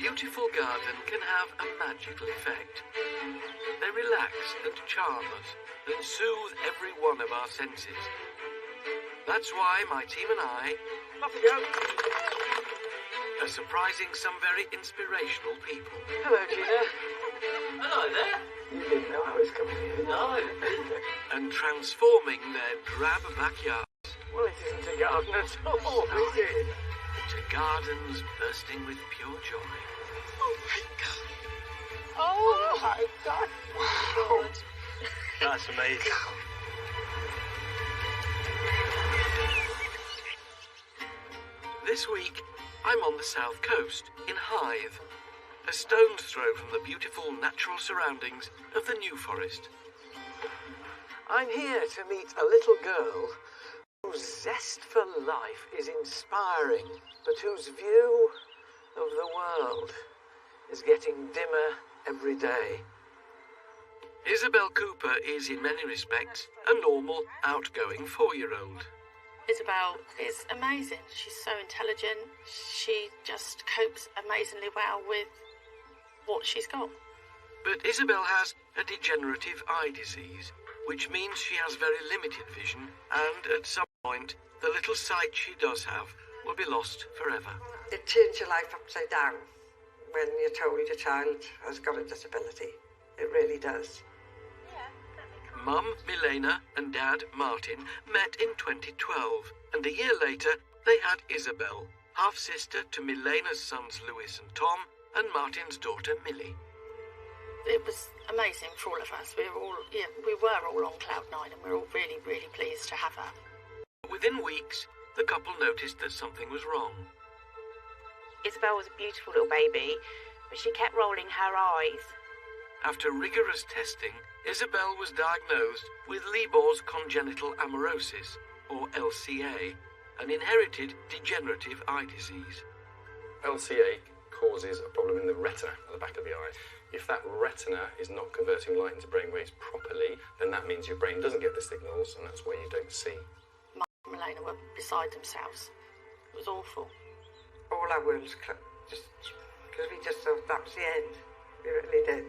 beautiful garden can have a magical effect. They relax and charm us and soothe every one of our senses. That's why my team and I Off we go. are surprising some very inspirational people. Hello, Gina. Hello there. You didn't know I was coming here. No. And transforming their drab backyards Well, it isn't a garden at all, is it? to gardens bursting with pure joy. Oh, my God. Oh, my God. Wow. That's amazing. This week, I'm on the south coast, in Hythe, a stone's throw from the beautiful natural surroundings of the New Forest. I'm here to meet a little girl whose zest for life is inspiring, but whose view of the world is getting dimmer every day. Isabel Cooper is, in many respects, a normal, outgoing 4-year-old. Isabel is amazing. She's so intelligent. She just copes amazingly well with what she's got. But Isabel has a degenerative eye disease, which means she has very limited vision, and at some point, the little sight she does have will be lost forever. It changes your life upside down when you're told your child has got a disability. It really does. Mum, Milena, and Dad, Martin, met in 2012, and a year later, they had Isabel, half-sister to Milena's sons Louis and Tom, and Martin's daughter Millie. It was amazing for all of us. We were all on cloud nine, and we were all really, really pleased to have her. Within weeks, the couple noticed that something was wrong. Isabel was a beautiful little baby, but she kept rolling her eyes. After rigorous testing, Isabel was diagnosed with Leber's congenital amaurosis, or LCA, an inherited degenerative eye disease. LCA causes a problem in the retina at the back of the eye. If that retina is not converting light into brainwaves properly, then that means your brain doesn't get the signals, and that's why you don't see. Mark and Milena were beside themselves. It was awful. All our worlds closed, just because we just thought that was the end. We really did.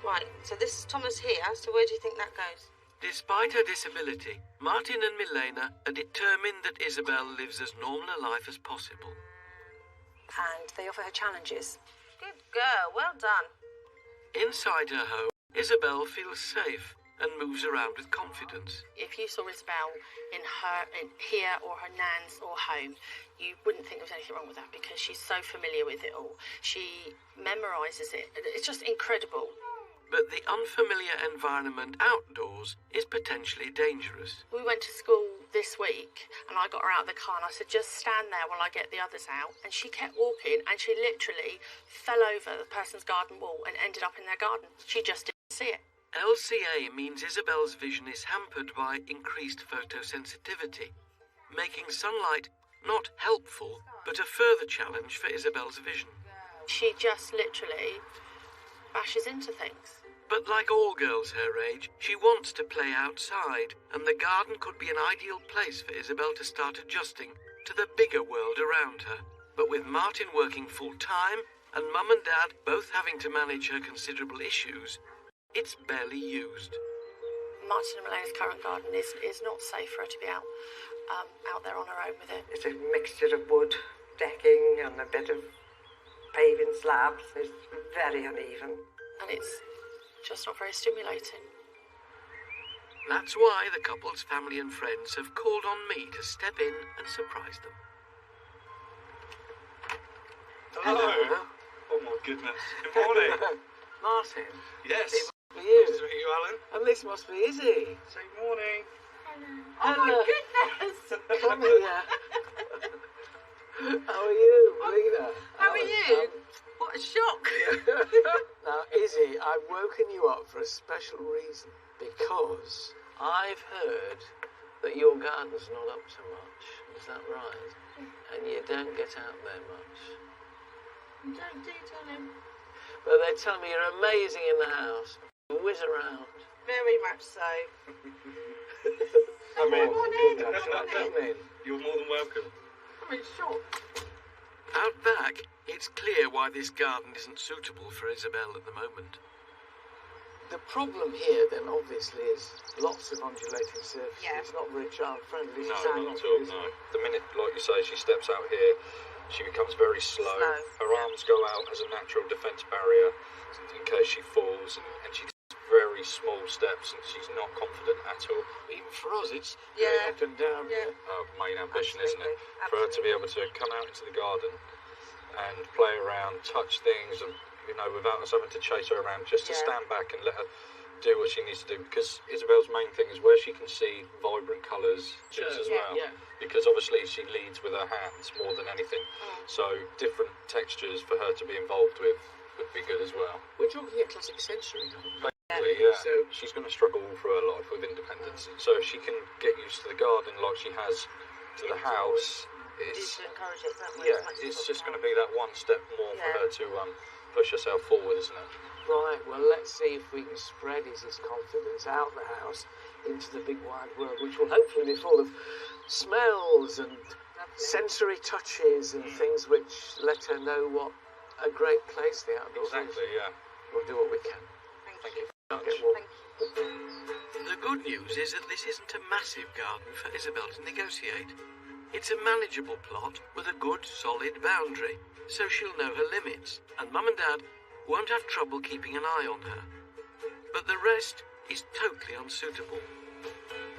Right, so this is Thomas here, so where do you think that goes? Despite her disability, Martin and Milena are determined that Isabel lives as normal a life as possible. And they offer her challenges. Good girl, well done. Inside her home, Isabel feels safe and moves around with confidence. If you saw Isabel in here or her nan's or home, you wouldn't think there was anything wrong with that because she's so familiar with it all. She memorises it. It's just incredible. But the unfamiliar environment outdoors is potentially dangerous. We went to school this week and I got her out of the car and I said, just stand there while I get the others out. And she kept walking and she literally fell over the person's garden wall and ended up in their garden. She just didn't see it. LCA means Isabel's vision is hampered by increased photosensitivity, making sunlight not helpful, but a further challenge for Isabel's vision. She just literally bashes into things. But like all girls her age, she wants to play outside, and the garden could be an ideal place for Isabel to start adjusting to the bigger world around her. But with Martin working full-time and Mum and Dad both having to manage her considerable issues, it's barely used. Martin and Milena's current garden is not safe for her to be out there on her own with it. It's a mixture of wood, decking and a bit of paving slabs. It's very uneven. And it's just not very stimulating. That's why the couple's family and friends have called on me to step in and surprise them. Hello. Oh my goodness. Good morning. Martin. Yes. It must be you. Nice to meet you, Alan. And this must be Izzy. Say morning. Oh my goodness! Come here. How are you, Lena? How are you? What a shock! Now, Izzy, I've woken you up for a special reason. Because I've heard that your garden's not up to much. Is that right? And you don't get out there much. Don't do tell him. But they tell me you're amazing in the house. You whiz around. Very much so. I mean, You're more than welcome. Sure. Out back, it's clear why this garden isn't suitable for Isabel at the moment. The problem here, then, obviously, is lots of undulating surfaces. Yeah. It's not very child-friendly. No, It's not at all, no. The minute, like you say, she steps out here, she becomes very slow. Her arms go out as a natural defence barrier in case she falls, and she takes very small steps, and she's not confident at all. Even for us, it's going up and down. Yeah. Our main ambition, isn't it? Absolutely. For her to be able to come out into the garden and play around, touch things, and without us having to chase her around, just to stand back and let her do what she needs to do. Because Isabel's main thing is where she can see vibrant colours as well. Yeah. Because obviously she leads with her hands more than anything. So different textures for her to be involved with would be good as well. We're talking a classic sensory garden. Basically, yeah. So she's going to struggle all through her life with independence. So if she can get used to the garden like she has to the house, it's encourage it, don't we? yeah, it's just going to be that one step more for her to push herself forward, isn't it? Right, well, let's see if we can spread his confidence out the house into the big wide world, which will hopefully be full of smells and sensory touches and things which let her know what a great place the outdoors Exactly, is. yeah. We'll do what we can. Thank you. Okay, well, The good news is that this isn't a massive garden for Isabel to negotiate. It's a manageable plot with a good, solid boundary, so she'll know her limits, and Mum and Dad won't have trouble keeping an eye on her. But the rest is totally unsuitable.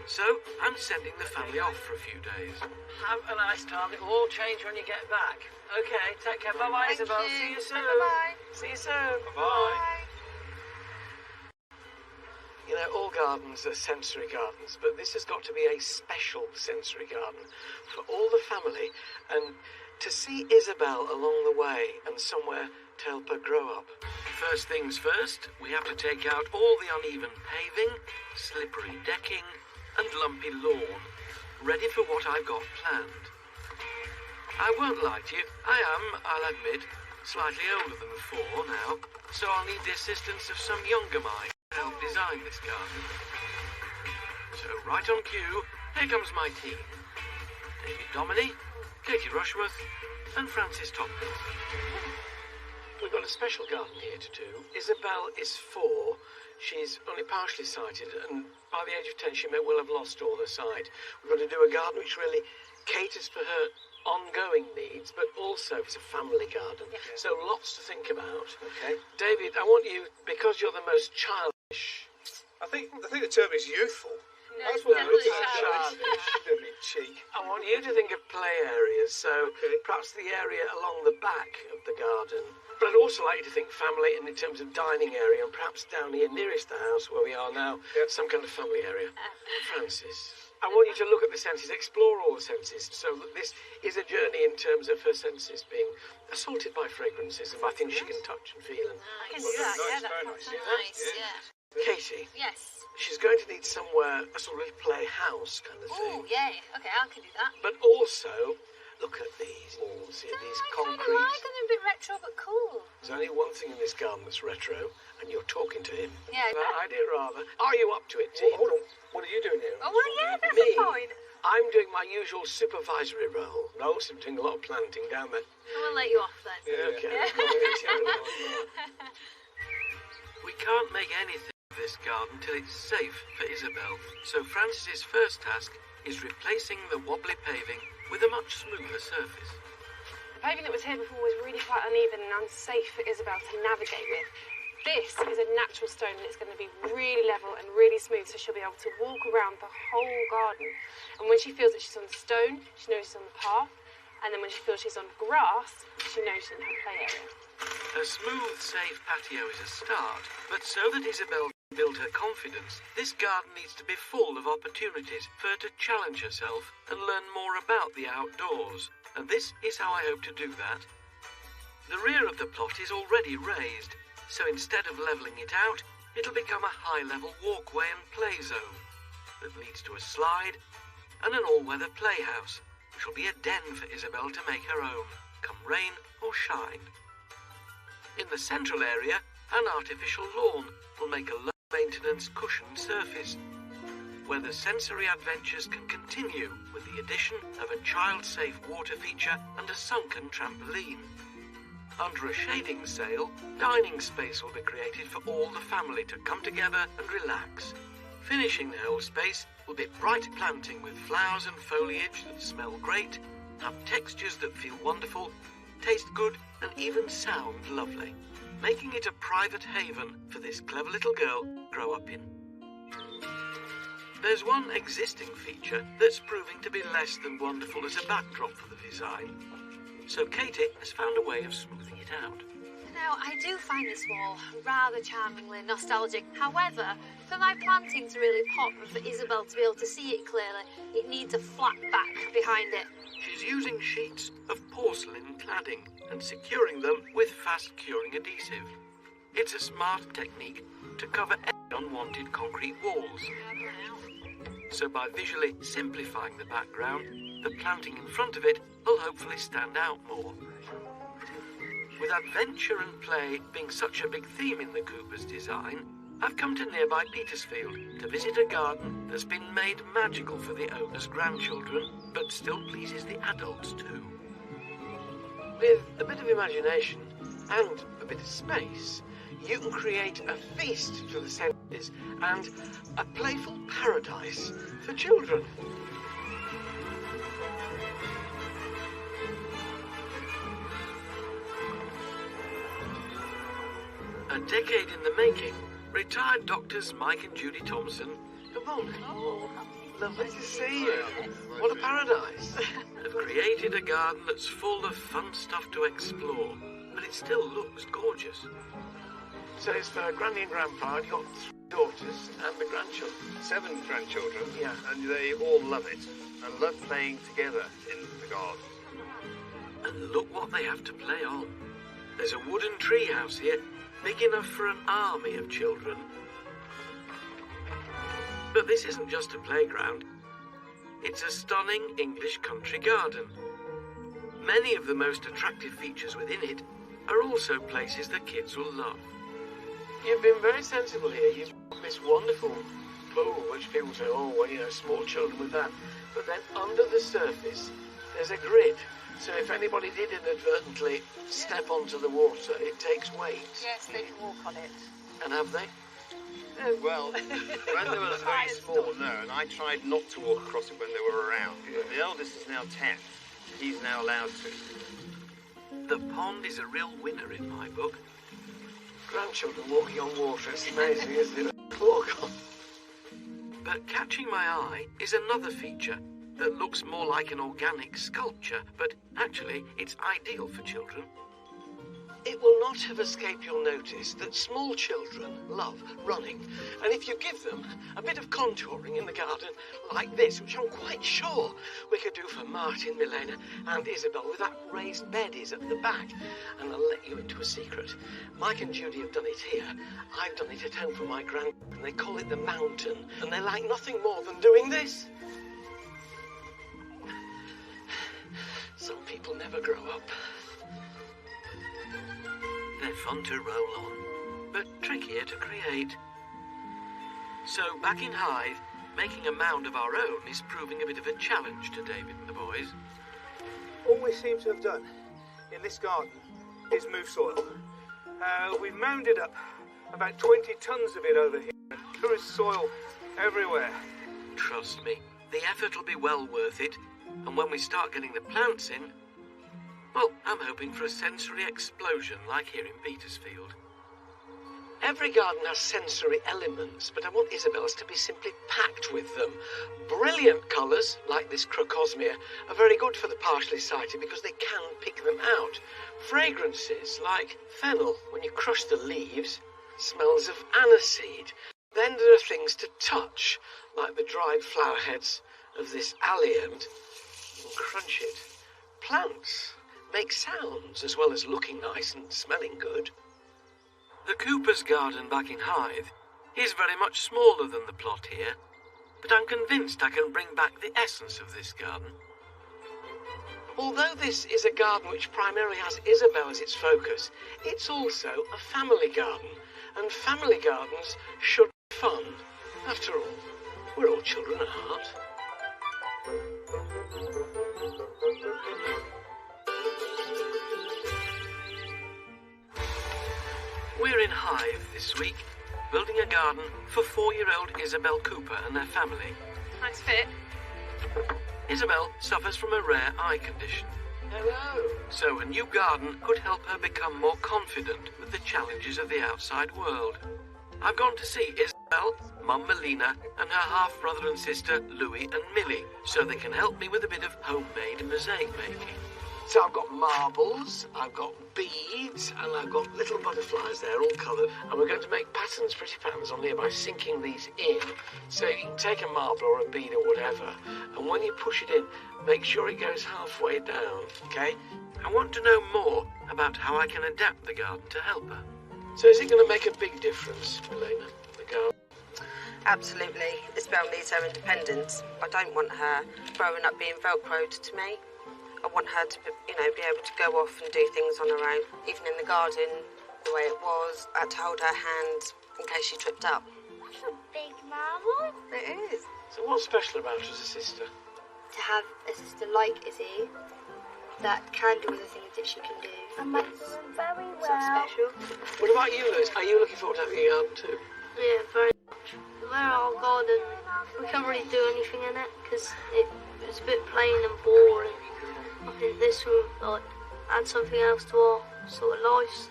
So I'm sending the family off for a few days. have a nice time. It will all change when you get back. Okay, take care. Bye-bye, Thank Isabel. you. See you soon. Bye-bye. See you soon. Bye. You know, all gardens are sensory gardens, but this has got to be a special sensory garden for all the family, and to see Isabel along the way and somewhere to help her grow up. First things first, we have to take out all the uneven paving, slippery decking, and lumpy lawn, ready for what I've got planned. I won't lie to you, I am, I'll admit, slightly older than 4 now, so I'll need the assistance of some younger minds to help design this garden. So right on cue, here comes my team. David Dominy, Katie Rushworth, and Frances Tompkins. We've got a special garden here to do. Isabel is 4. She's only partially sighted, and by the age of 10 she may well have lost all her sight. We've got to do a garden which really caters for her ongoing needs, but also it's a family garden. Yeah. So lots to think about. Okay. David, I want you, because you're the most childish. I think the term is youthful. No, That's what definitely childish. Definitely cheek. I want you to think of play areas, so perhaps the area along the back of the garden. But I'd also like you to think family in terms of dining area, and perhaps down here nearest the house where we are now, some kind of family area. Francis, I want you to look at the senses, explore all the senses, so that this is a journey in terms of her senses being assaulted by fragrances and by things she can touch and feel. And I can do that, yeah, that sounds nice, yeah. Katie, Yes. she's going to need somewhere, a sort of playhouse kind of thing. Oh, yay. Okay, I can do that. But also, look at these walls here, these I kind of concrete. like them, a bit retro, but cool. There's only one thing in this garden that's retro, and you're talking to him. Yeah. That idea, rather. Are you up to it, team? Hold on. What are you doing here? Oh, well, yeah, that's Me? fine. I'm doing my usual supervisory role. No, I'm doing a lot of planting down there. I will let you off then. Okay. We can't make anything of this garden till it's safe for Isabel, so Francis's first task is replacing the wobbly paving with a much smoother surface. The paving that was here before was really quite uneven and unsafe for Isabel to navigate with. This is a natural stone and it's going to be really level and really smooth, so she'll be able to walk around the whole garden. And when she feels that she's on stone, she knows she's on the path. And then when she feels she's on grass, she knows she's in her play area. A smooth, safe patio is a start, but so that Isabel can build her confidence, this garden needs to be full of opportunities for her to challenge herself and learn more about the outdoors. And this is how I hope to do that. The rear of the plot is already raised, so instead of levelling it out, it'll become a high-level walkway and play zone that leads to a slide and an all-weather playhouse, which will be a den for Isabel to make her own, come rain or shine. In the central area, an artificial lawn will make a low-maintenance cushioned surface. where the sensory adventures can continue with the addition of a child-safe water feature and a sunken trampoline. Under a shading sail, dining space will be created for all the family to come together and relax. Finishing the whole space will be bright planting with flowers and foliage that smell great, have textures that feel wonderful, taste good and even sound lovely, making it a private haven for this clever little girl to grow up in. There's one existing feature that's proving to be less than wonderful as a backdrop for the design, so Katie has found a way of smoothing it out. Now, I do find this wall rather charmingly nostalgic. However, for my planting to really pop and for Isabel to be able to see it clearly, it needs a flat back behind it. She's using sheets of porcelain cladding and securing them with fast-curing adhesive. It's a smart technique to cover any unwanted concrete walls. So by visually simplifying the background, the planting in front of it will hopefully stand out more. With adventure and play being such a big theme in the Cooper's design, I've come to nearby Petersfield to visit a garden that's been made magical for the owner's grandchildren, but still pleases the adults too. With a bit of imagination and a bit of space, you can create a feast for the senses and a playful paradise for children. A decade in the making, retired doctors Mike and Judy Thompson, Come on. Oh, lovely to see you. What a paradise. have created a garden that's full of fun stuff to explore, but it still looks gorgeous. So it's for Granny and Grandpa, you've got 3 daughters and the grandchildren. 7 grandchildren, Yeah. and they all love it and love playing together in the garden. And look what they have to play on. There's a wooden tree house here, big enough for an army of children. But this isn't just a playground. It's a stunning English country garden. Many of the most attractive features within it are also places that kids will love. You've been very sensible here. You've got this wonderful pool, which people say, oh, well, you know, small children with that. But then under the surface, there's a grid. So if anybody did inadvertently step onto the water, it takes weight. Yes, they can walk on it. And have they? Well, when they were very small, no, and I tried not to walk across it when they were around. The eldest is now 10. He's now allowed to. The pond is a real winner in my book. Grandchildren walking on water, it's amazing, isn't it? Walk on. But catching my eye is another feature that looks more like an organic sculpture, but actually it's ideal for children. It will not have escaped your notice that small children love running. And if you give them a bit of contouring in the garden like this, which I'm quite sure we could do for Martin, Milena and Isabel, with that raised bed is at the back. And I'll let you into a secret. Mike and Judy have done it here. I've done it at home for my grandchildren. They call it the mountain. And they like nothing more than doing this. Some people never grow up. They're fun to roll on, but trickier to create. So back in Hythe, making a mound of our own is proving a bit of a challenge to David and the boys. All we seem to have done in this garden is move soil. We've mounded up about 20 tons of it over here. There is soil everywhere. Trust me, the effort will be well worth it, and when we start getting the plants in, well, I'm hoping for a sensory explosion like here in Petersfield. Every garden has sensory elements, but I want Isabel's to be simply packed with them. Brilliant colours, like this crocosmia, are very good for the partially sighted because they can pick them out. Fragrances, like fennel, when you crush the leaves, smells of aniseed. Then there are things to touch, like the dried flower heads of this allium, and crunch it. Plants make sounds as well as looking nice and smelling good. The Cooper's garden back in Hythe is very much smaller than the plot here, but I'm convinced I can bring back the essence of this garden. Although this is a garden which primarily has Isabel as its focus, it's also a family garden, and family gardens should be fun. After all, we're all children at heart. We're in Hythe this week, building a garden for 4-year-old Isabel Cooper and their family. Nice fit. Isabel suffers from a rare eye condition. Hello. So a new garden could help her become more confident with the challenges of the outside world. I've gone to see Isabel, Mum Melina, and her half-brother and sister Louis and Millie, so they can help me with a bit of homemade mosaic making. So I've got marbles, I've got beads, and I've got little butterflies there, all coloured. And we're going to make patterns, pretty patterns on here by sinking these in. So you can take a marble or a bead or whatever, and when you push it in, make sure it goes halfway down, okay? I want to know more about how I can adapt the garden to help her. So is it going to make a big difference, Elena, the garden? Absolutely. Isabel needs her independence. I don't want her growing up being velcroed to me. I want her to, be able to go off and do things on her own. Even in the garden, the way it was, I had to hold her hand in case she tripped up. That's a big marble. It is. So what's special about her as a sister? To have a sister like Izzy that can do the things that she can do. And my very well. Something special. What about you, Liz? Are you looking forward to having a garden too? Yeah, very much. We're our garden. We can't really do anything in it because it's a bit plain and boring. I think this will add something else to our sort of lives.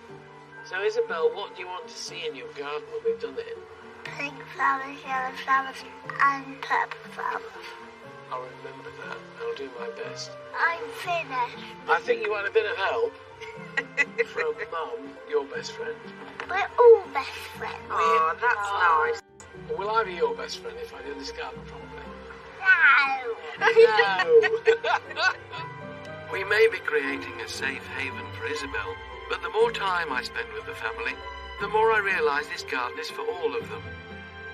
So Isabel, what do you want to see in your garden when we've done it? Pink flowers, yellow flowers, and purple flowers. I'll remember that. I'll do my best. I'm finished. I think you want a bit of help from Mum, your best friend. We're all best friends. Oh, that's nice. Will I be your best friend if I do this garden properly? No. No. We may be creating a safe haven for Isabel, but the more time I spend with the family, the more I realise this garden is for all of them.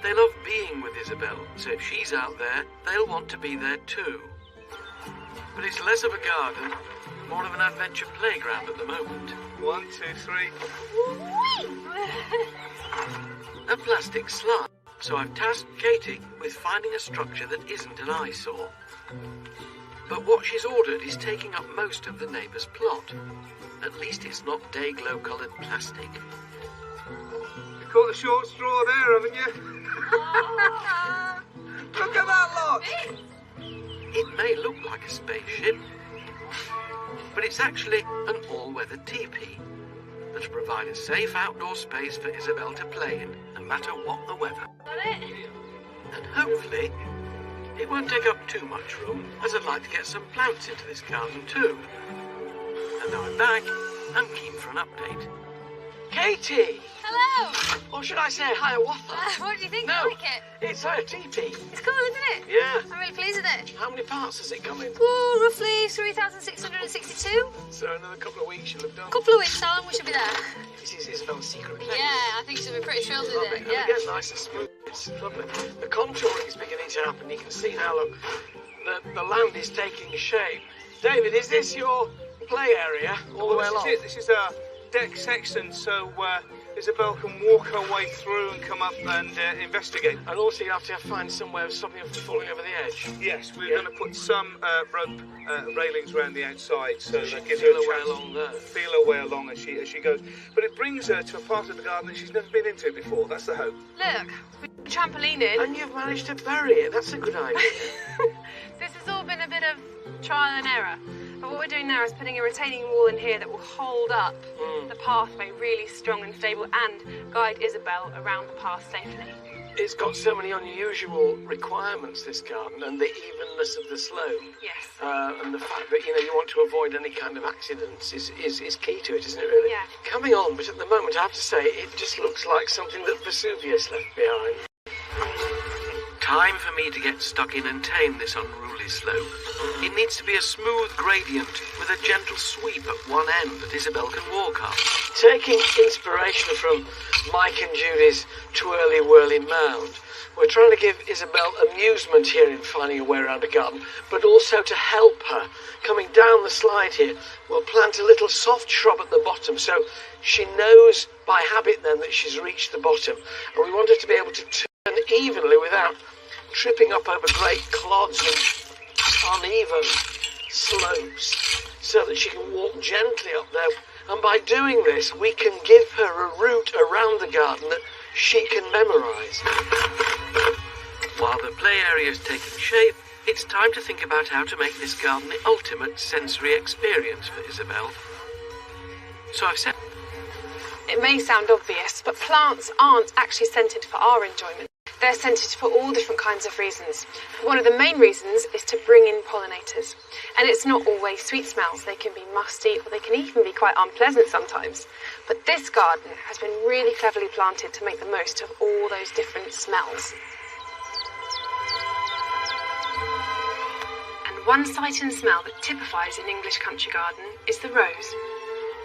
They love being with Isabel, so if she's out there, they'll want to be there too. But it's less of a garden, more of an adventure playground at the moment. 1, 2, 3. A plastic slide, so I've tasked Katie with finding a structure that isn't an eyesore. But what she's ordered is taking up most of the neighbour's plot. At least it's not day-glow-coloured plastic. You caught the short straw there, haven't you? Look at that lot! It may look like a spaceship, but it's actually an all-weather teepee that'll provide a safe outdoor space for Isabel to play in, no matter what the weather. And hopefully, it won't take up too much room, as I'd like to get some plants into this garden too. And now I'm back, I'm keen for an update. Katie! Hello. Or should I say hiawatha? What do you think? No, I like it. it's a teepee. It's cool, isn't it? Yeah. I'm really pleased with it. How many parts does it come in? Oh, roughly 3,662. So another couple of weeks you'll have done. Couple of weeks time, we should be there. This is Isabel's secret place. Yeah, I think she'll be pretty thrilled with Lovely. it. And Yeah. again, nice and smooth. It's lovely. The contouring is beginning to happen. You can see now, look, the land is taking shape. David, is this your play area all the way along? This is it. This is a deck section, so Isabel can walk her way through and come up and investigate. And also you have to find some way of stopping her from falling over the edge. Yes, we're going to put some rope railings around the outside, so she that can gives feel her a her way chance along there. feel her way along as she goes. But it brings her to a part of the garden that she's never been into before. That's the hope. Look, we put the trampoline in. And you've managed to bury it. That's a good idea. This has all been a bit of trial and error. But what we're doing now is putting a retaining wall in here that will hold up the pathway really strong and stable and guide Isabel around the path safely. It's got so many unusual requirements, this garden, and the evenness of the slope. Yes. And the fact that, you want to avoid any kind of accidents is key to it, isn't it, really? Yeah. Coming on, but at the moment, I have to say, it just looks like something that Vesuvius left behind. Time for me to get stuck in and tame this unruly slope. It needs to be a smooth gradient with a gentle sweep at one end that Isabel can walk up. Taking inspiration from Mike and Judy's twirly whirly mound, we're trying to give Isabel amusement here in finding a way around a garden, but also to help her. Coming down the slide here, we'll plant a little soft shrub at the bottom, so she knows by habit then that she's reached the bottom. And we want her to be able to turn evenly without tripping up over great clods and uneven slopes so that she can walk gently up there. And by doing this, we can give her a route around the garden that she can memorise. While the play area is taking shape, it's time to think about how to make this garden the ultimate sensory experience for Isabel. So I've set... It may sound obvious, but plants aren't actually scented for our enjoyment. They're scented for all different kinds of reasons. One of the main reasons is to bring in pollinators. And it's not always sweet smells. They can be musty, or they can even be quite unpleasant sometimes. But this garden has been really cleverly planted to make the most of all those different smells. And one sight and smell that typifies an English country garden is the rose.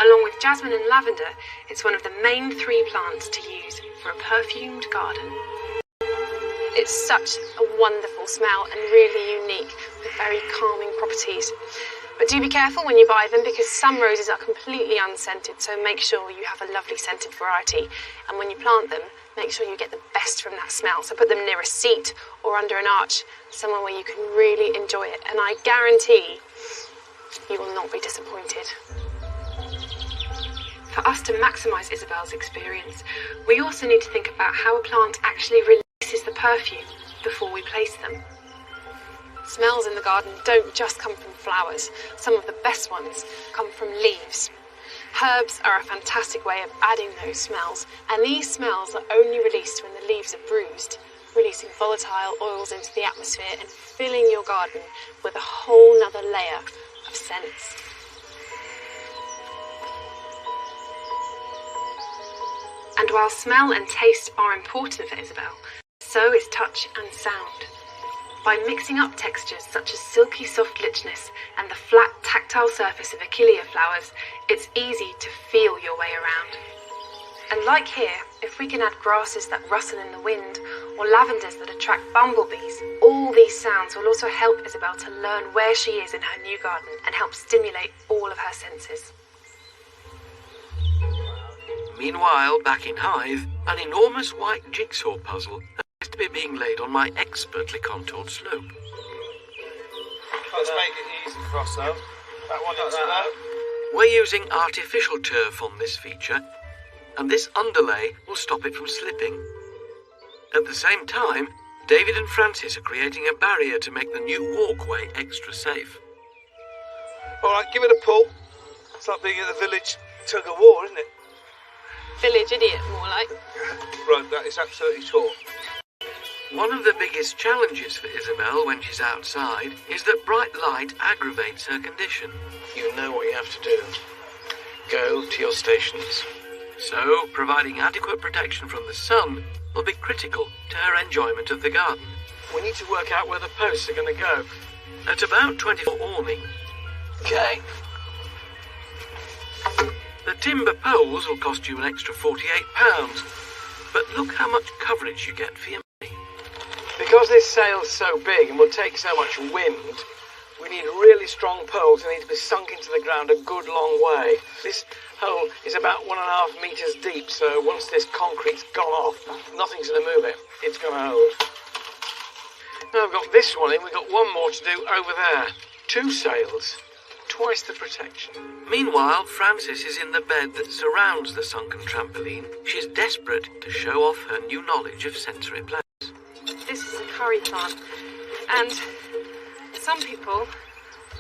Along with jasmine and lavender, it's one of the main 3 plants to use for a perfumed garden. It's such a wonderful smell and really unique, with very calming properties. But do be careful when you buy them, because some roses are completely unscented, so make sure you have a lovely scented variety. And when you plant them, make sure you get the best from that smell. So put them near a seat or under an arch, somewhere where you can really enjoy it. And I guarantee you will not be disappointed. For us to maximise Isabel's experience, we also need to think about how a plant actually releases the perfume before we place them. Smells in the garden don't just come from flowers. Some of the best ones come from leaves. Herbs are a fantastic way of adding those smells, and these smells are only released when the leaves are bruised, releasing volatile oils into the atmosphere and filling your garden with a whole nother layer of scents. And while smell and taste are important for Isabel, so is touch and sound. By mixing up textures such as silky soft lichness and the flat tactile surface of achillea flowers, it's easy to feel your way around. And like here, if we can add grasses that rustle in the wind, or lavenders that attract bumblebees, all these sounds will also help Isabel to learn where she is in her new garden and help stimulate all of her senses. Meanwhile, back in Hive, an enormous white jigsaw puzzle appears to be being laid on my expertly contoured slope. Let's make it easy for ourselves. That one into that. We're using artificial turf on this feature, and this underlay will stop it from slipping. At the same time, David and Francis are creating a barrier to make the new walkway extra safe. All right, give it a pull. It's like being at the village tug-of-war, isn't it? Village idiot, more like. Right, that is absolutely taut. One of the biggest challenges for Isabel when she's outside is that bright light aggravates her condition. You know what you have to do. Go to your stations. So, providing adequate protection from the sun will be critical to her enjoyment of the garden. We need to work out where the posts are going to go. At about 24 awning. Okay. The timber poles will cost you an extra £48, but look how much coverage you get for your money. Because this sail's so big and will take so much wind, we need really strong poles that need to be sunk into the ground a good long way. This hole is about 1.5 metres deep, so once this concrete's gone off, nothing's going to move it. It's going to hold. Now I've got this one in, we've got one more to do over there. 2 sails. Twice the protection. Meanwhile, Frances is in the bed that surrounds the sunken trampoline. She's desperate to show off her new knowledge of sensory plants. This is a curry plant, and some people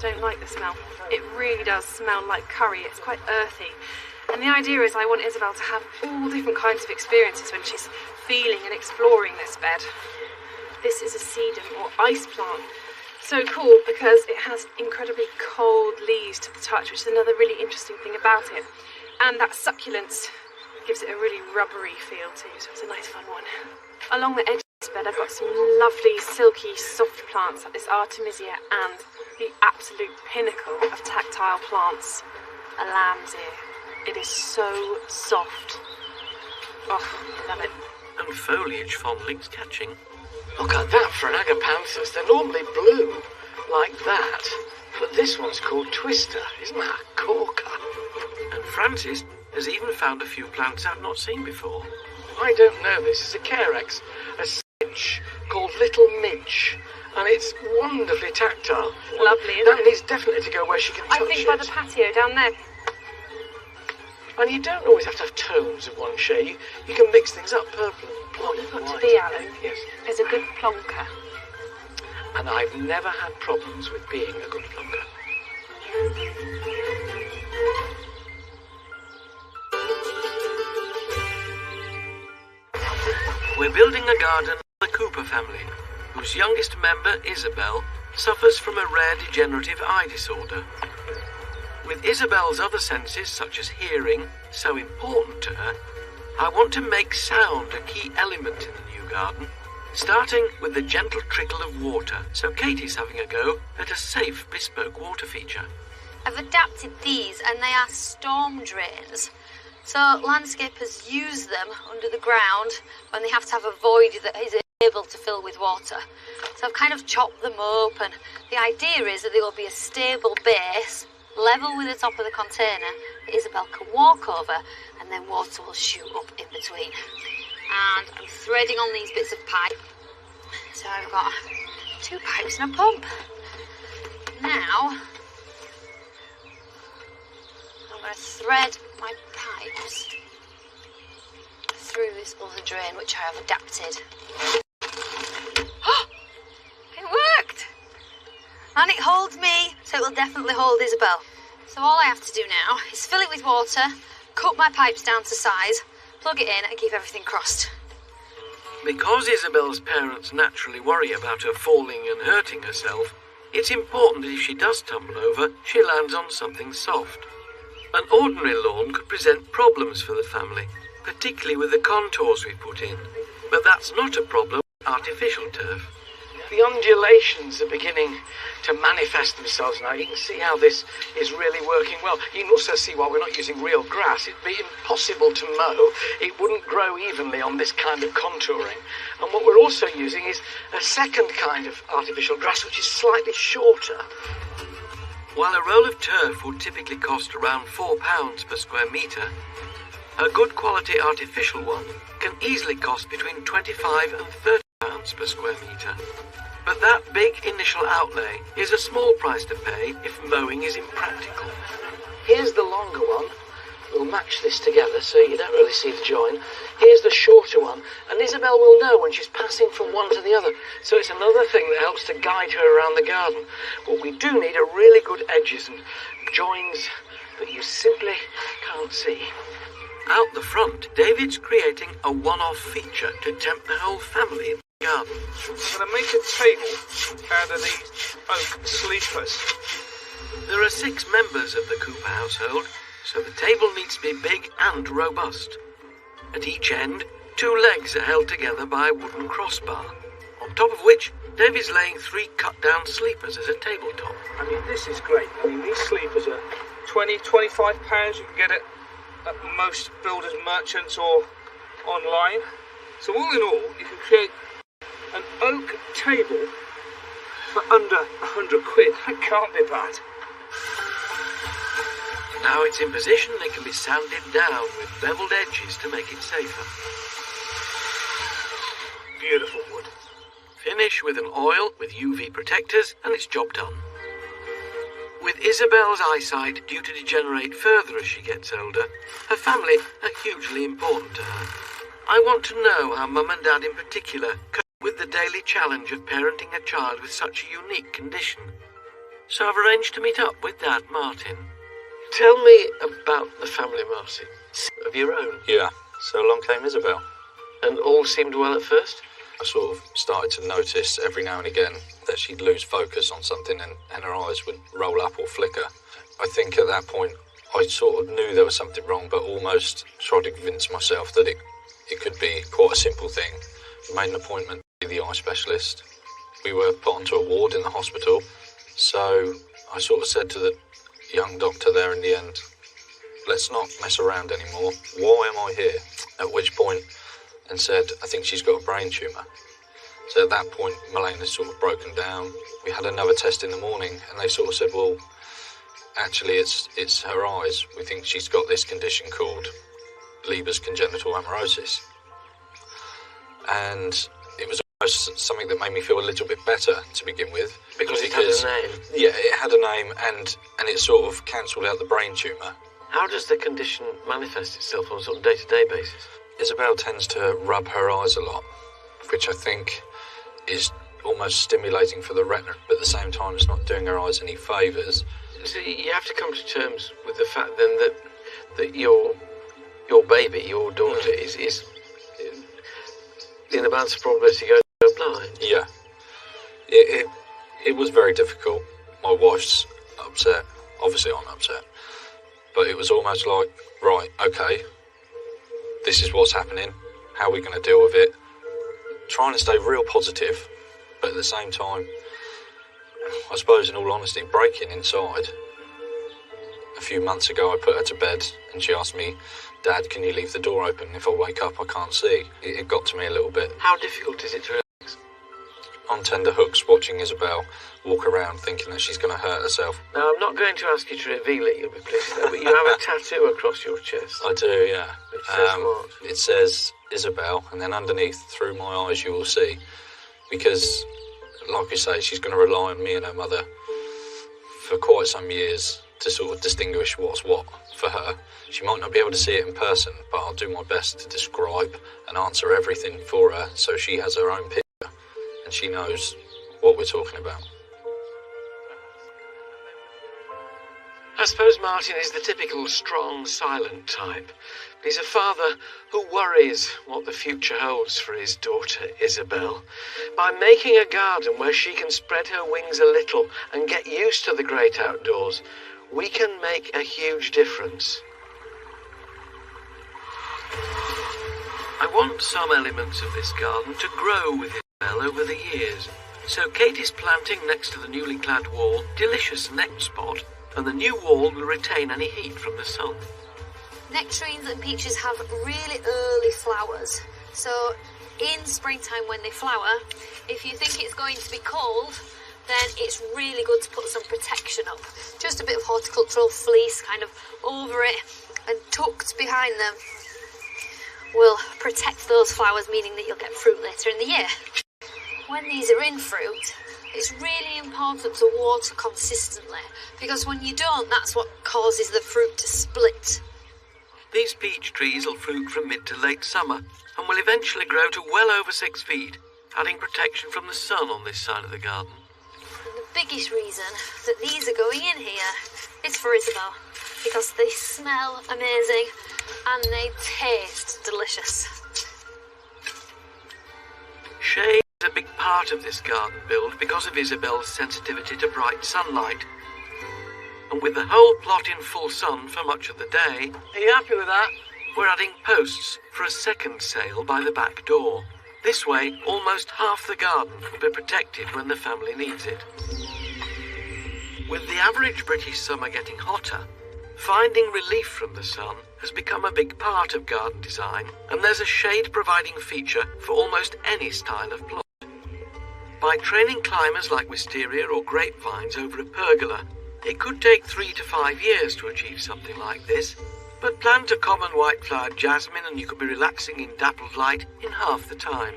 don't like the smell. It really does smell like curry. It's quite earthy. And the idea is I want Isabel to have all different kinds of experiences when she's feeling and exploring this bed. This is a sedum or ice plant. So cool because it has incredibly cold leaves to the touch, which is another really interesting thing about it. And that succulence gives it a really rubbery feel too, so it's a nice fun one. Along the edge of this bed I've got some lovely silky soft plants like this Artemisia and the absolute pinnacle of tactile plants, a lamb's ear. It is so soft. Oh, love it. And foliage fondling's catching. Look at that for an agapanthus. They're normally blue, like that. But this one's called Twister. Isn't that a corker? And Francis has even found a few plants I've not seen before. I don't know this. It's a Carex, a bench called Little Midge, and it's wonderfully tactile. Lovely, isn't That it? needs definitely to go where she can touch I think by the patio down there. And you don't always have to have tones of one shade. You can mix things up, purple and What plum you've and got to white. be, Alan, Yes. is a good plonker. And I've never had problems with being a good plonker. We're building a garden for the Cooper family, whose youngest member, Isabel, suffers from a rare degenerative eye disorder. With Isabel's other senses, such as hearing, so important to her, I want to make sound a key element in the new garden, starting with the gentle trickle of water. So Katie's having a go at a safe bespoke water feature. I've adapted these and they are storm drains. So landscapers use them under the ground when they have to have a void that is able to fill with water. So I've kind of chopped them up, and the idea is that there will be a stable base level with the top of the container that Isabel can walk over, and then water will shoot up in between. And I'm threading on these bits of pipe. So I've got 2 pipes and a pump. Now I'm going to thread my pipes through this other drain, which I have adapted. It worked! And it holds me, so it will definitely hold Isabel. So all I have to do now is fill it with water, cut my pipes down to size, plug it in and keep everything crossed. Because Isabel's parents naturally worry about her falling and hurting herself, it's important that if she does tumble over, she lands on something soft. An ordinary lawn could present problems for the family, particularly with the contours we put in. But that's not a problem with artificial turf. The undulations are beginning to manifest themselves now. You can see how this is really working well. You can also see why we're not using real grass. It'd be impossible to mow. It wouldn't grow evenly on this kind of contouring. And what we're also using is a second kind of artificial grass, which is slightly shorter. While a roll of turf would typically cost around £4 per square metre, a good quality artificial one can easily cost between £25 and £30 per square metre. But that big initial outlay is a small price to pay if mowing is impractical. Here's the longer one. We'll match this together so you don't really see the join. Here's the shorter one, and Isabel will know when she's passing from one to the other. So it's another thing that helps to guide her around the garden. But we do need a really good edges and joins that you simply can't see. Out the front, David's creating a one-off feature to tempt the whole family in the garden. I'm going to make a table out of these oak sleepers. There are 6 members of the Cooper household, so the table needs to be big and robust. At each end, 2 legs are held together by a wooden crossbar, on top of which David's laying 3 cut-down sleepers as a tabletop. I mean, this is great. I mean, these sleepers are £20, £25. You can get it at most builders' merchants or online. So all in all, you can create an oak table for under £100. That can't be bad. Now it's in position, it can be sanded down with beveled edges to make it safer. Beautiful wood. Finish with an oil with UV protectors and it's job done. With Isabel's eyesight due to degenerate further as she gets older, her family are hugely important to her. I want to know how Mum and Dad in particular cope with the daily challenge of parenting a child with such a unique condition. So I've arranged to meet up with Dad, Martin. Tell me about the family, Martin. Of your own. Yeah, so along came Isabel. And all seemed well at first? I sort of started to notice every now and again that she'd lose focus on something and her eyes would roll up or flicker. I think at that point I sort of knew there was something wrong, but almost tried to convince myself that it could be quite a simple thing. I made an appointment with the eye specialist. We were put onto a ward in the hospital, so I sort of said to the young doctor there in the end, let's not mess around anymore. Why am I here? At which point, and said, I think she's got a brain tumour. So at that point, Melena's sort of broken down. We had another test in the morning, and they sort of said, well, actually it's her eyes. We think she's got this condition called Leber's congenital amaurosis. And it was almost something that made me feel a little bit better to begin with. Because it had a name? Yeah, it had a name, and it sort of cancelled out the brain tumour. How does the condition manifest itself on a sort of day-to-day basis? Isabel tends to rub her eyes a lot, which I think is almost stimulating for the retina, but at the same time it's not doing her eyes any favours. So you have to come to terms with the fact then that your baby, your daughter, is in advance of probability to go blind. Yeah. It was very difficult. My wife's upset. Obviously I'm upset. But it was almost like, right, okay, this is what's happening. How are we going to deal with it? Trying to stay real positive, but at the same time, I suppose in all honesty, breaking inside. A few months ago I put her to bed and she asked me, Dad, can you leave the door open? If I wake up I can't see. It got to me a little bit. How difficult is it to relax? On tender hooks, watching Isabel walk around thinking that she's going to hurt herself. Now, I'm not going to ask you to reveal it, you'll be pleased to know, but you have a tattoo across your chest. I do, yeah. It says what? It says Isabel, and then underneath, through my eyes, you will see. Because, like you say, she's going to rely on me and her mother for quite some years to sort of distinguish what's what for her. She might not be able to see it in person, but I'll do my best to describe and answer everything for her so she has her own picture and she knows what we're talking about. I suppose Martin is the typical strong, silent type. He's a father who worries what the future holds for his daughter, Isabel. By making a garden where she can spread her wings a little and get used to the great outdoors, we can make a huge difference. I want some elements of this garden to grow with Isabel over the years. So Kate is planting next to the newly clad wall delicious neck spot, and the new wall will retain any heat from the sun. Nectarines and peaches have really early flowers. So in springtime when they flower, if you think it's going to be cold, then it's really good to put some protection up. Just a bit of horticultural fleece kind of over it and tucked behind them will protect those flowers, meaning that you'll get fruit later in the year. When these are in fruit, it's really important to water consistently, because when you don't, that's what causes the fruit to split. These peach trees will fruit from mid to late summer and will eventually grow to well over 6 feet, adding protection from the sun on this side of the garden. And the biggest reason that these are going in here is for Isabel, because they smell amazing and they taste delicious. Shade is a big part of this garden build because of Isabel's sensitivity to bright sunlight. And with the whole plot in full sun for much of the day, are you happy with that? We're adding posts for a second sail by the back door. This way, almost half the garden will be protected when the family needs it. With the average British summer getting hotter, finding relief from the sun has become a big part of garden design, and there's a shade-providing feature for almost any style of plot. By training climbers like wisteria or grapevines over a pergola, it could take 3 to 5 years to achieve something like this, but plant a common white-flowered jasmine and you could be relaxing in dappled light in half the time.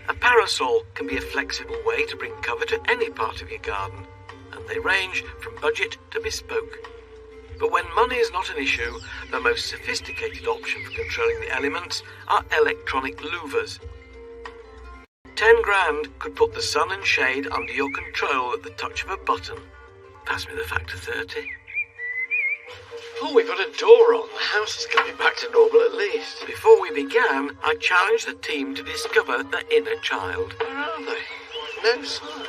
A parasol can be a flexible way to bring cover to any part of your garden, and they range from budget to bespoke. But when money is not an issue, the most sophisticated option for controlling the elements are electronic louvers. 10 grand could put the sun and shade under your control at the touch of a button. Pass me the factor 30. Oh, we've got a door on. The house is coming back to normal at least. Before we began, I challenged the team to discover the inner child. Where are they? No sign.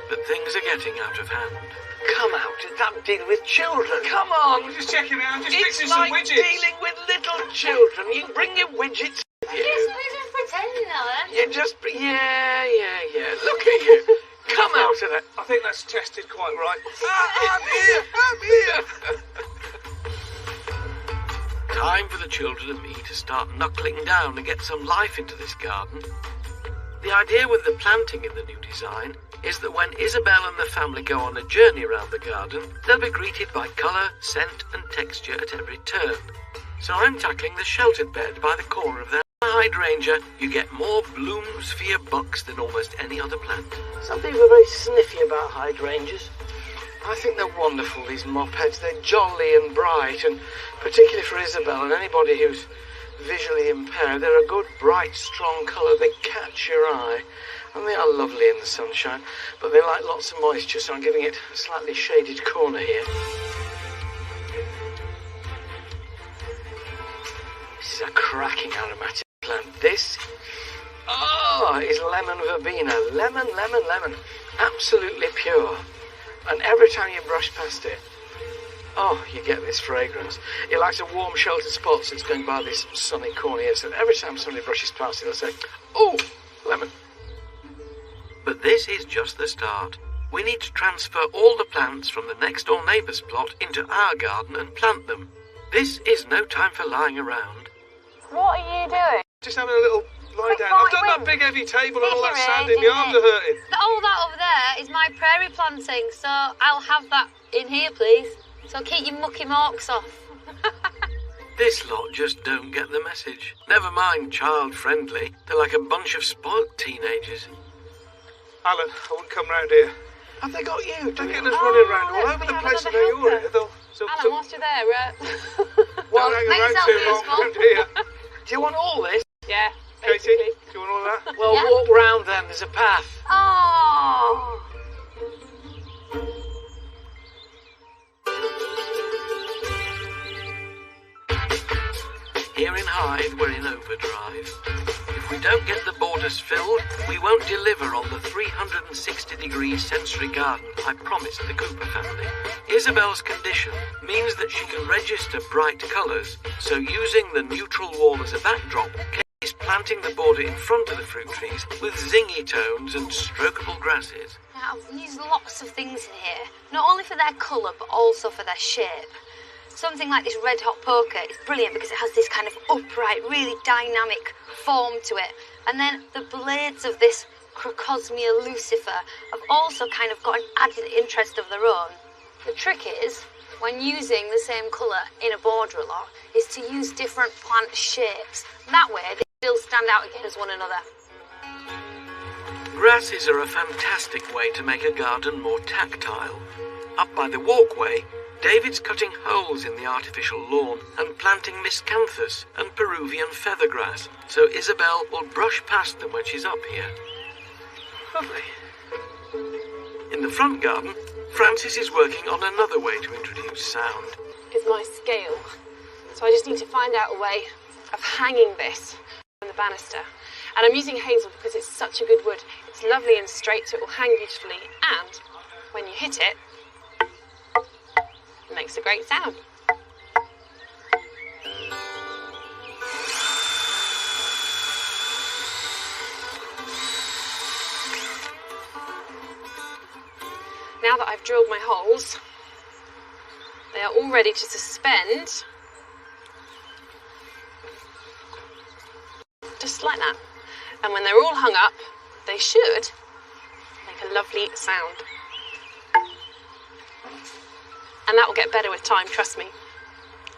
But things are getting out of hand. Come out, I'm dealing with children. Come on. We're just checking out, just It's fixing like some widgets. dealing with little children. You bring your widgets with you. We're just pretending, Ellen. You just... Yeah. Look at you. Come out of that. I think that's tested quite right. I'm here. Time for the children and me to start knuckling down and get some life into this garden. The idea with the planting in the new design is that when Isabel and the family go on a journey around the garden, they'll be greeted by colour, scent and texture at every turn. So I'm tackling the sheltered bed by the corner of their hydrangea, you get more blooms for your bucks than almost any other plant. Some people are very sniffy about hydrangeas. I think they're wonderful, these mopheads. They're jolly and bright, and particularly for Isabel and anybody who's visually impaired, they're a good, bright, strong colour. They catch your eye, and they are lovely in the sunshine, but they like lots of moisture, so I'm giving it a slightly shaded corner here. This is a cracking aromatic plant. This, is lemon verbena. Lemon, lemon, lemon. Absolutely pure. And every time you brush past it, you get this fragrance. It likes a warm, sheltered spot, so it's going by this sunny corner here. So every time somebody brushes past it, they'll say, "Oh, lemon." But this is just the start. We need to transfer all the plants from the next-door neighbour's plot into our garden and plant them. This is no time for lying around. What are you doing? Just having a little lie down. I've done that big heavy table and all that sand in. My arms are hurting. All that over there is my prairie planting, so I'll have that in here, please. So keep your mucky marks off. This lot just don't get the message. Never mind child-friendly. They're like a bunch of spoilt teenagers. Alan, I wouldn't come round here. Have they got you? They're getting us running around all over the place, and now you're here. Alan, whilst you're there, don't hang around too long round here. Do you want all this? Yeah, Katie, basically. do you want all that? Well, walk round then. There's a path. Oh. Here in Hythe, we're in overdrive. If we don't get the borders filled, we won't deliver on the 360-degree sensory garden I promised the Cooper family. Isabel's condition means that she can register bright colours, so using the neutral wall as a backdrop, Katie's planting the border in front of the fruit trees with zingy tones and strokable grasses. Now, I've used lots of things in here, not only for their colour, but also for their shape. Something like this red hot poker is brilliant because it has this kind of upright, really dynamic form to it. And then the blades of this Crocosmia lucifer have also kind of got an added interest of their own. The trick is, when using the same colour in a border a lot, is to use different plant shapes. That way they still stand out against one another. Grasses are a fantastic way to make a garden more tactile. Up by the walkway, David's cutting holes in the artificial lawn and planting miscanthus and Peruvian feathergrass, so Isabel will brush past them when she's up here. Lovely. In the front garden, Francis is working on another way to introduce sound. Is my scale. So I just need to find out a way of hanging this on the banister. And I'm using hazel because it's such a good wood. It's lovely and straight, so it will hang beautifully. And when you hit it, it makes a great sound. Now that I've drilled my holes, they are all ready to suspend, just like that. And when they're all hung up, they should make a lovely sound. And that will get better with time, trust me.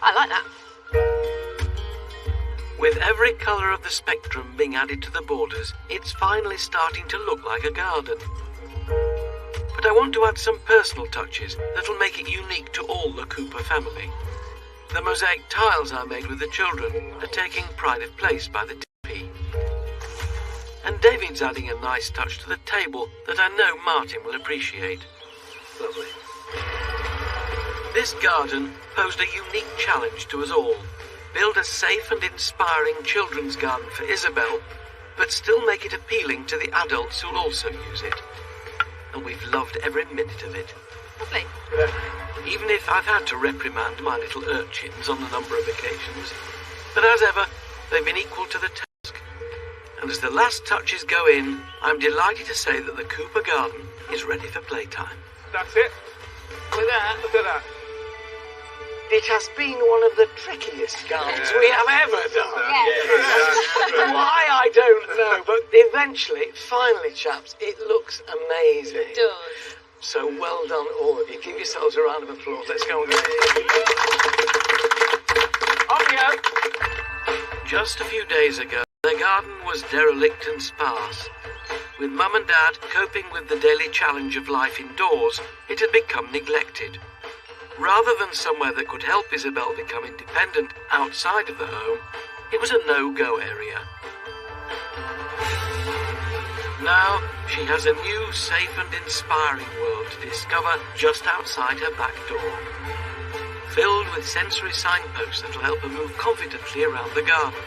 I like that. With every colour of the spectrum being added to the borders, it's finally starting to look like a garden. But I want to add some personal touches that'll make it unique to all the Cooper family. The mosaic tiles I made with the children are taking pride of place by the teepee. And David's adding a nice touch to the table that I know Martin will appreciate. Lovely. This garden posed a unique challenge to us all. Build a safe and inspiring children's garden for Isabel, but still make it appealing to the adults who'll also use it. And we've loved every minute of it. Lovely. Even if I've had to reprimand my little urchins on a number of occasions. But as ever, they've been equal to the task. And as the last touches go in, I'm delighted to say that the Cooper garden is ready for playtime. That's it. Look at that. Look at that. It has been one of the trickiest gardens we have ever done. Yeah. Why, I don't know, but eventually, finally, chaps, it looks amazing. It does. So well done, all of you. Give yourselves a round of applause. Let's go and get Off you go. Just a few days ago, Their garden was derelict and sparse. With Mum and Dad coping with the daily challenge of life indoors, it had become neglected. Rather than somewhere that could help Isabel become independent outside of the home, it was a no-go area. Now, she has a new, safe and inspiring world to discover just outside her back door, filled with sensory signposts that will help her move confidently around the garden.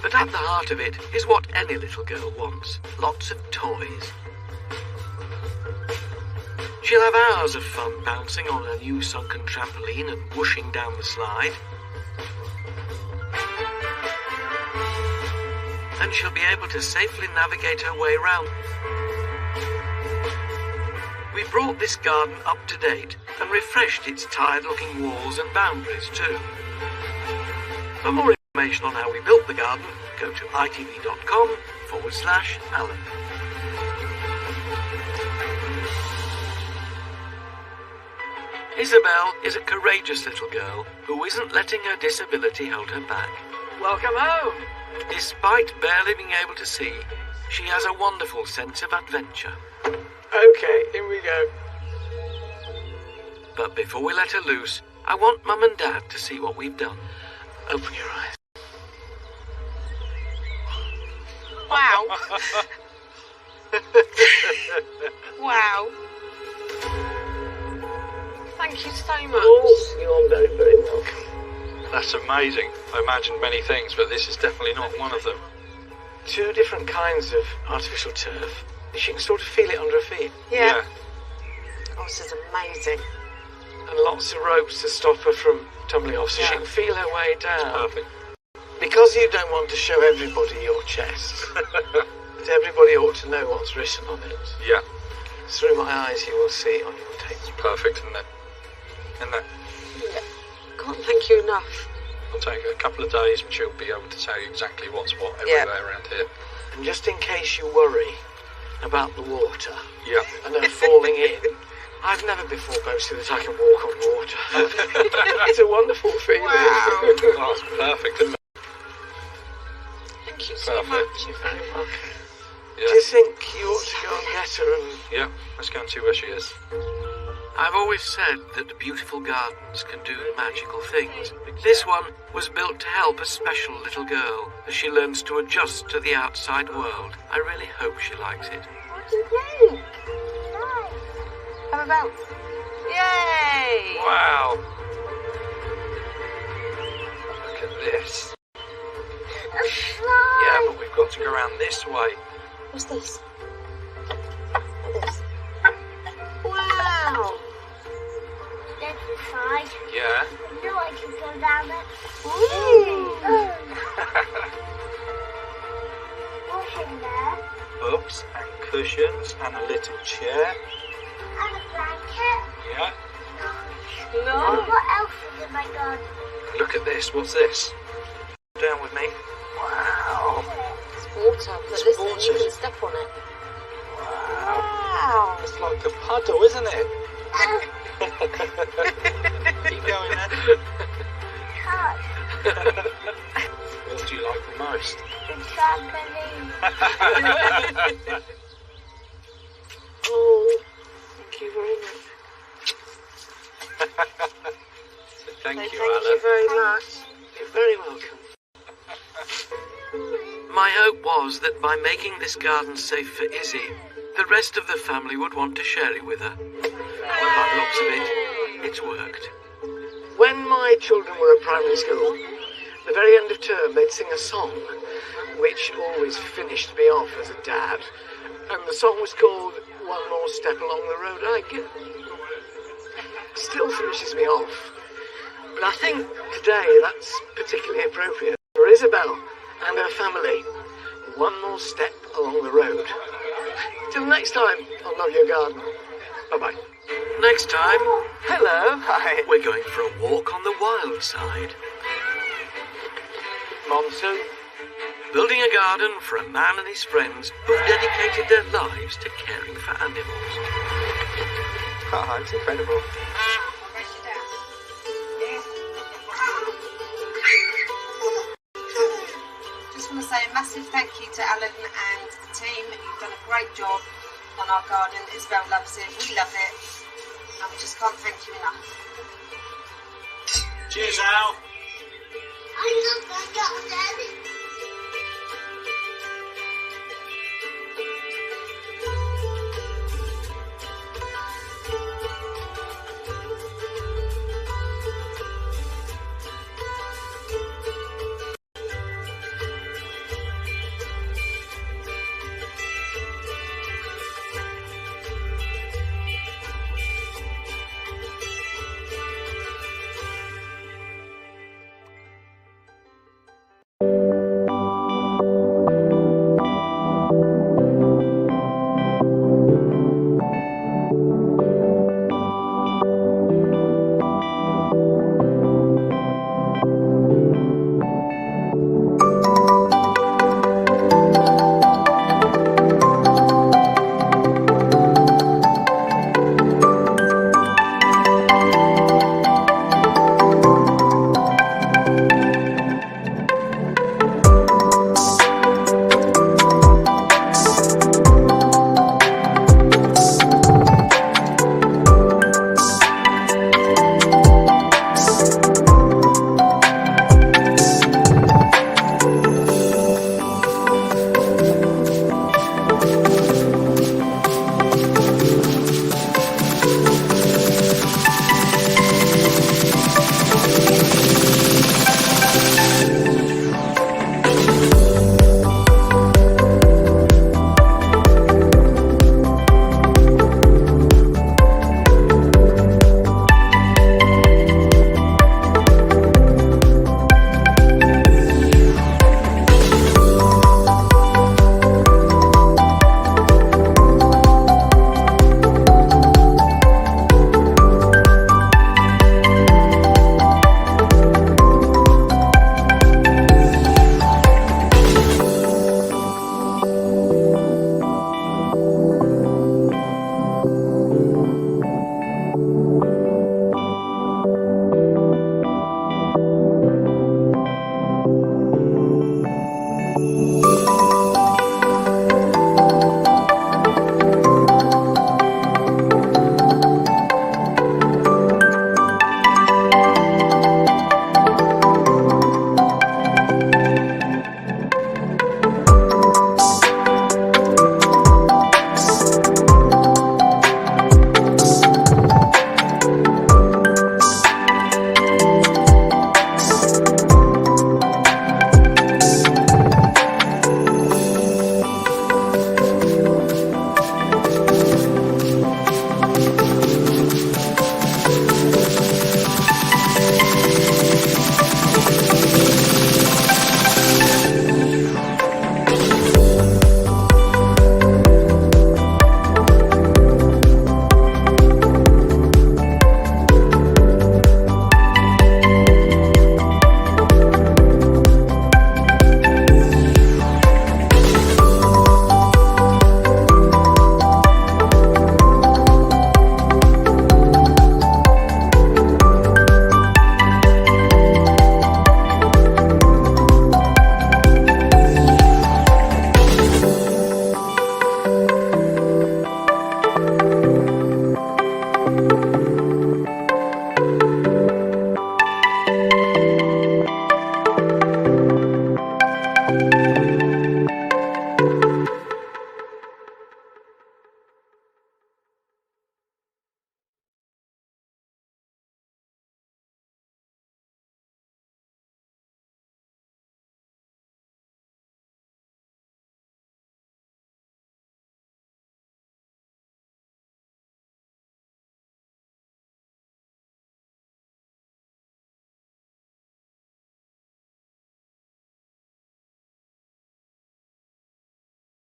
But at the heart of it is what any little girl wants, lots of toys. She'll have hours of fun bouncing on her new sunken trampoline and whooshing down the slide. And she'll be able to safely navigate her way around. We brought this garden up to date and refreshed its tired-looking walls and boundaries too. For more information on how we built the garden, go to itv.com/Alan. Isabel is a courageous little girl who isn't letting her disability hold her back. Welcome home! Despite barely being able to see, she has a wonderful sense of adventure. Okay, in we go. But before we let her loose, I want Mum and Dad to see what we've done. Open your eyes. Wow. Wow. Thank you so much. Oh, you're very, very welcome. That's amazing. I imagined many things, but this is definitely not one of them. 2 different kinds of artificial turf. She can sort of feel it under her feet. Yeah. Oh, this is amazing. And lots of ropes to stop her from tumbling off, so she can feel her way down. Perfect. Because you don't want to show everybody your chest, but everybody ought to know what's written on it. Yeah. Through my eyes you will see on your tape. It's perfect, isn't it? Isn't it? Yeah. Can't thank you enough. It'll take a couple of days and she'll be able to tell you exactly what's what everywhere around here. And just in case you worry about the water and her falling in, I've never before boasted that I can walk on water. It's a wonderful feeling. Wow. Oh, it's perfect, isn't it? Thank you so much. You're very welcome. Yeah. Do you think you ought to go and get her and... Yeah, let's go and see where she is. I've always said that beautiful gardens can do magical things. This one was built to help a special little girl as she learns to adjust to the outside world. I really hope she likes it. What do you think? Have a bounce. Yay! Wow. Look at this. A slide. Yeah, but we've got to go around this way. What's this? Look at this. Wow! There's the slide. Yeah. You know I can go down it. What's in there? Books and cushions and a little chair. And a blanket. Yeah. No. And what else is in my garden? Look at this. What's this? Down with me. Wow. It's water. But It's listen, water. you can step on it. Wow. It's like a puddle, isn't it? Keep going then. Cut. What do you like the most? The trampoline. Oh, thank you very much. Thank you, Thank Alan. you very much. You're very welcome. My hope was that by making this garden safe for Izzy, the rest of the family would want to share it with her. By the looks of it, it's worked. When my children were at primary school, the very end of term they'd sing a song, which always finished me off as a dad. And the song was called One More Step Along the Road I Go. Still finishes me off. But I think today that's particularly appropriate for Isabel and her family. One more step along the road. Till next time on Love Your Garden. Bye-bye. Next time, Hello. Hi. we're going for a walk on the wild side. Monsoon. Building a garden for a man and his friends who've dedicated their lives to caring for animals. Oh, it's incredible. just want to say a massive thank you to Alan and the team. You've done a great job on our garden. Isabel loves it, we love it, and we just can't thank you enough. Cheers, Al. I love the garden.